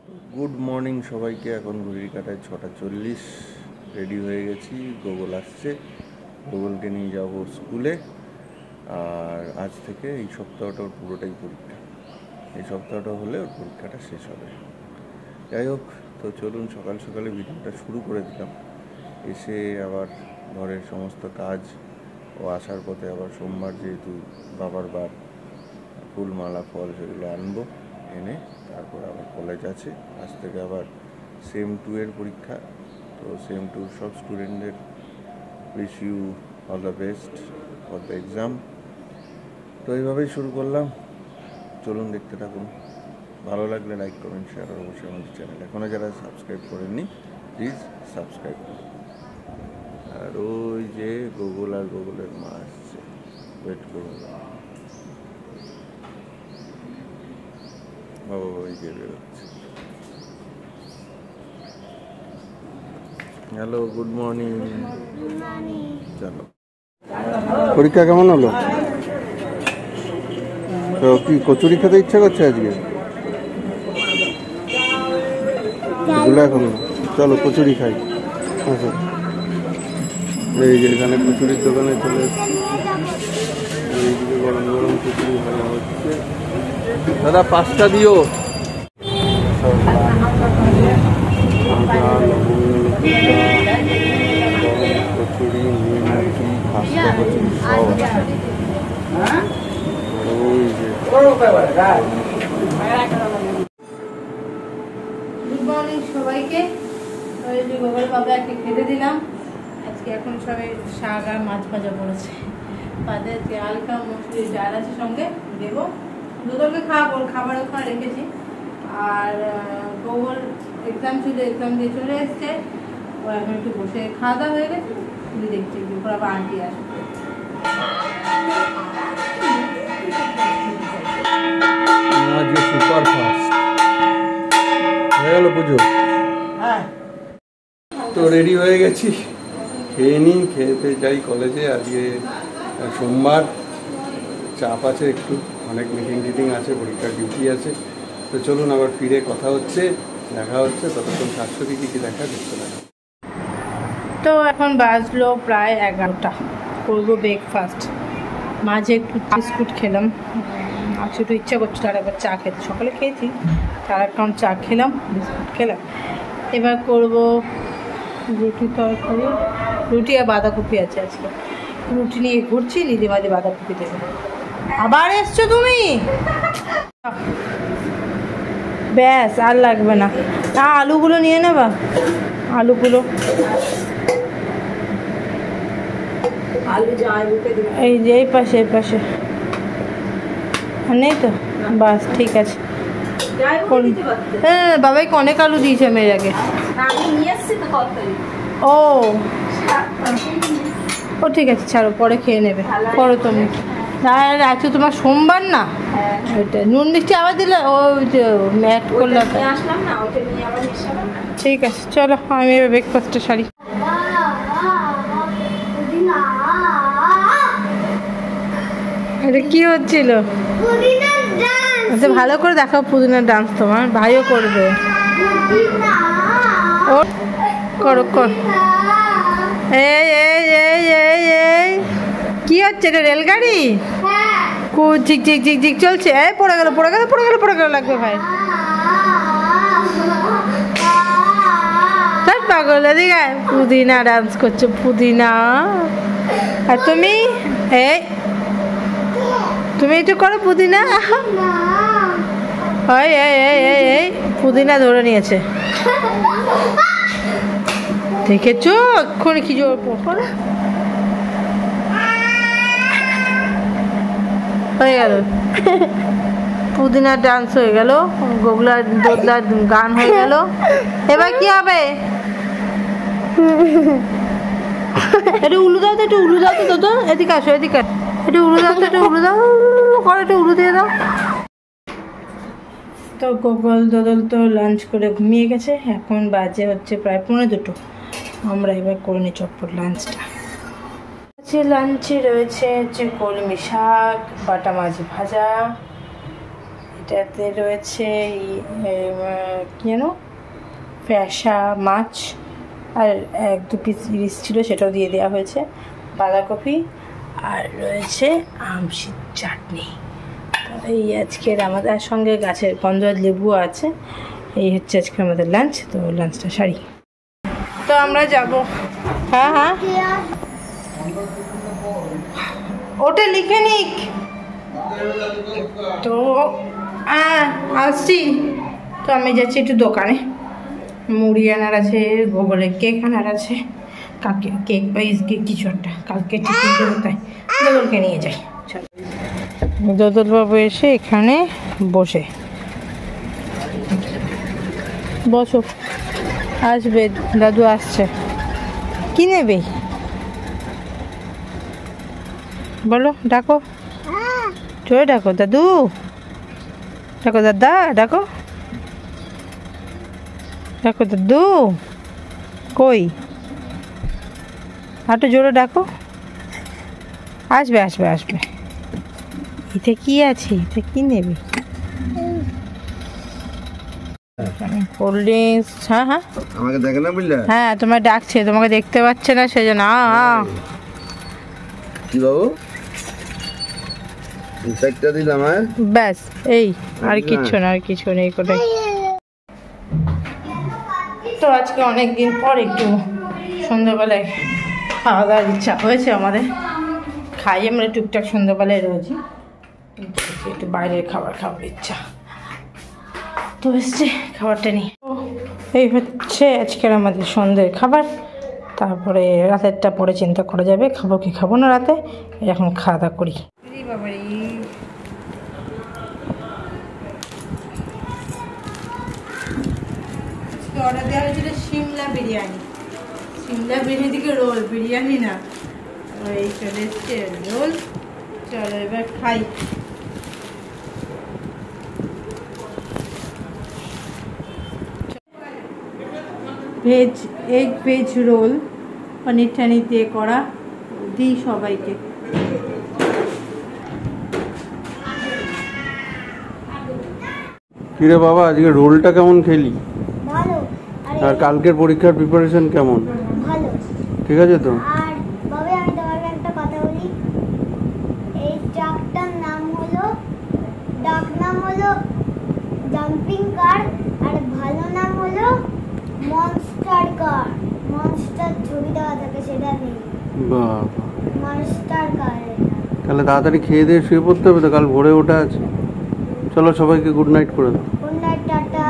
Good morning সবাইকে। এখন ঘড়ির কাটায় 6:40। রেডি হয়ে গেছি, গুগল আসছে, গুগলকে নিয়ে যাব স্কুলে। আর আজ থেকে এই সপ্তাহটা ওর পুরোটাই পরীক্ষা। এই সপ্তাহটা হলে ওর পরীক্ষাটা শেষ হবে। যাই হোক, তো চলুন সকাল সকালে ভিডিওটা শুরু করে দিলাম। এসে আবার ঘরের সমস্ত কাজ ও আসার পথে আবার সোমবার যেহেতু বাবার বার, ফুল মালা ফল সেগুলো আনবো, এনে তারপর আবার কলেজ আছে। আজ থেকে আবার সেম 2 এর পরীক্ষা। তো সেম 2 সব স্টুডেন্টদের wish you all the best for the exam. তো এইভাবেই শুরু করলাম, চলুন দেখতে থাকুন। ভালো লাগলে লাইক কমেন্ট শেয়ার আর অবশ্যই আমাদের চ্যানেল এখনও যারা সাবস্ক্রাইব করেননি প্লিজ সাবস্ক্রাইব করুন। আর ওই যে গুগল আর গুগলের মা আসছে, ওয়েট করুন। ওই যে বেরোচ্ছে। Hello, good morning. চলো, পরীক্ষা কেমন হলো? তো কি কচুরি খেতে ইচ্ছা করছে আজকে? এখন চলো কচুরি খাই। আচ্ছা, এই যে এখানে কচুরির দোকানে চলে এসেছি। এইদিকে গরম গরম কচুরি ভালো হচ্ছে। দাদা 5টা দিও। কচুরি, নিমকি, খাস্তা কচুরি সব আছে। ওই যে গুড মর্নিং সবাইকে। ওই যে গোবর বাবাকে খেতে দিলাম। আজকে এখন সবাই শাক আর মাছ ভাজা করেছে। তাদের হালকা মসুরি ডাল আছে সঙ্গে দেবো। দুটোকে খাওয়াবো, খাবার ওখানে রেখেছি। আর গোবর এক্সাম ছিল, এক্সাম দিয়ে চলে এসছে। ও এখন একটু বসে খাওয়া দাওয়া হয়ে গেছে, শুধু দেখছি ওপর আবার আন্টি আসবে। সুপার ফাস্ট হয়ে গেল পুজো। তো রেডি হয়ে গেছি, খেয়ে নিই, খেতে যাই কলেজে। আজকে সোমবার, চাপ আছে একটু, অনেক মিটিং টিটিং আছে, পরীক্ষার ডিউটি আছে। তো চলুন আবার ফিরে কথা হচ্ছে, দেখা হচ্ছে। ততক্ষণ শাশুড়ি কী দেখা দেখতে লাগে। তো এখন বাজলো প্রায় 11টা। করবো ব্রেকফাস্ট। মাঝে একটু বিস্কুট খেলাম, আজকে একটু ইচ্ছা করছিল আর একবার চা খেতে। সকালে খেয়েছি, তার এখন চা খেলাম, বিস্কুট খেলাম। এবার করবো রুটি তরকারি, রুটি আর বাঁধাকপি আছে আজকে। রুটি নিয়ে ঘুরছি, নিজে মাঝে বাঁধাকপি দেবে। আবার এসছো তুমি? ব্যাস, আর লাগবে না। আলুগুলো নিয়ে নেবা, আলুগুলো এই যে এই পাশে, এই পাশে নেই তো? বাস ঠিক আছে। হ্যাঁ, বাবাইকে অনেক আলু দিয়েছে মেয়ের আগে। ও ঠিক আছে, ছাড়ো, পরে খেয়ে নেবে, করো তুমি। আর আজকে তোমার সোমবার না, ওইটা নুন মিষ্টি আবার দিলে, ওই যে ম্যাট করলে। ঠিক আছে, চলো আমি এবার ব্রেকফাস্টটা সারি। এটা কি হচ্ছিল? আচ্ছা, ভালো করে দেখাও পুদিনার ডান্স, তোমার ভাইও করবে। ও করো কর। এই এই এই এই এই কি হচ্ছে? এটা রেলগাড়ি? ঝিক ঝিক ঝিক ঝিক চলছে। এই পড়ে গেল, পড়ে গেল, পড়ে গেল, পড়ে গেল, লাগবে ভাই। তার পাগল, এদিকে পুদিনা ডান্স করছো, পুদিনা। আর তুমি এই তুমি একটু করো পুদিনা। এই এই এই এই পুদিনা ধরে নিয়েছে, দেখেছো? এক্ষুনি কি জোর হয়ে গেল, পুদিনার ডান্স হয়ে গেল, গোগলার দোদলার গান হয়ে গেল। এবার কি হবে? একটু উলু দাও তো, একটু উলু দাও তো, তো এদিকে আসো, এদিকে একটু উলু দাও তো, একটু উলু দাও, করে একটু উলু দিয়ে দাও। তো গোগল দোদল তো লাঞ্চ করে ঘুমিয়ে গেছে। এখন বাজে হচ্ছে প্রায় 1:45। আমরা এবার করে নিই চটপট লাঞ্চটা। লাঞ্চে রয়েছে হচ্ছে কলমি শাক, বাটা মাছ ভাজা, এটাতে রয়েছে কি যেন ফ্যাসা মাছ, আর 1-2 পিস ইলিশ ছিল, সেটাও দিয়ে দেওয়া হয়েছে, বাঁধাকপি, আর রয়েছে আমশির চাটনি। এই আজকের আমাদের সঙ্গে গাছের গন্ধরাজ লেবু আছে। এই হচ্ছে আজকে আমাদের লাঞ্চ। তো লাঞ্চটা সারি, তো আমরা যাব। হ্যাঁ হ্যাঁ, ওটা লিখে নিক। তো হ্যাঁ আসছি। তো আমি যাচ্ছি একটু দোকানে, মুড়ি আনার আছে, গোবরের কেক আনার আছে, কালকে কেক বা কেক কিছু একটা, কালকে টিফিন দেবো, তাই গোবরকে নিয়ে যাই। চলো, দোদলবাবু এসে এখানে বসে, বসো, আসবে দাদু আসছে। কি নেবে বলো, ডাকো, জোরে ডাকো, দাদু ডাকো, দাদা ডাকো, ডাকো দাদু, কই একটু জোরে ডাকো। আসবে আসবে আসবে। এতে কি আছে, এটা কি নেবে? Cold drinks. হ্যাঁ হ্যাঁ, আমাকে দেখে না বুঝলে? হ্যাঁ তোমায় ডাকছে, তোমাকে দেখতে পাচ্ছে না সেই জন্য। কি বাবু, ইনসেক্টটা দিলাম। হ্যাঁ ব্যাস, এই আর কিচ্ছু না, আর কিছু নেই কোথায়। তো আজকে অনেক দিন পর একটু সন্ধ্যাবেলায় খাওয়া দাওয়ার ইচ্ছা হয়েছে আমাদের। খাই আমরা টুকটাক সন্ধ্যাবেলায় রোজই, কিন্তু একটু বাইরের খাবার খাওয়ার ইচ্ছা তো এসছে, খাবারটা নিই। এই হচ্ছে আজকের আমাদের সন্ধ্যের খাবার। তারপরে রাতেরটা পরে চিন্তা করা যাবে, খাবো কি খাবো না রাতে। এখন খাওয়া দাওয়া করি। অর্ডার দেওয়া হয়েছিল সিমলা বিরিয়ানি, সিমলা বিরিয়ানি থেকে রোল, বিরিয়ানি না। এই চলে এসছে রোল। চলো এবার খাই। ভেজ এগ ভেজ রোল, পনির টানির দিয়ে করা, দিই সবাইকে। কিরে বাবা, আজকে রোলটা কেমন খেলি? ভালো। আর কালকের পরীক্ষার প্রিপারেশন কেমন? ভালো। ঠিক আছে তো? আর তবে আমি তোমাকে একটা কথা বলি, এই ট্রাকটার নাম হলো, ডাক নাম হলো জাম্পিং কার, আর ভালো নাম হলো মনস্টার কার। মনস্টার ছবি দেওয়া থাকে, সেটা নেই, বাবা, মনস্টার কার। তাহলে তাড়াতাড়ি খেয়ে দিয়ে শুয়ে পড়তে হবে তো, কাল ভোরে ওঠা আছে। চলো সবাইকে গুড নাইট করে দাও। Good night, tata.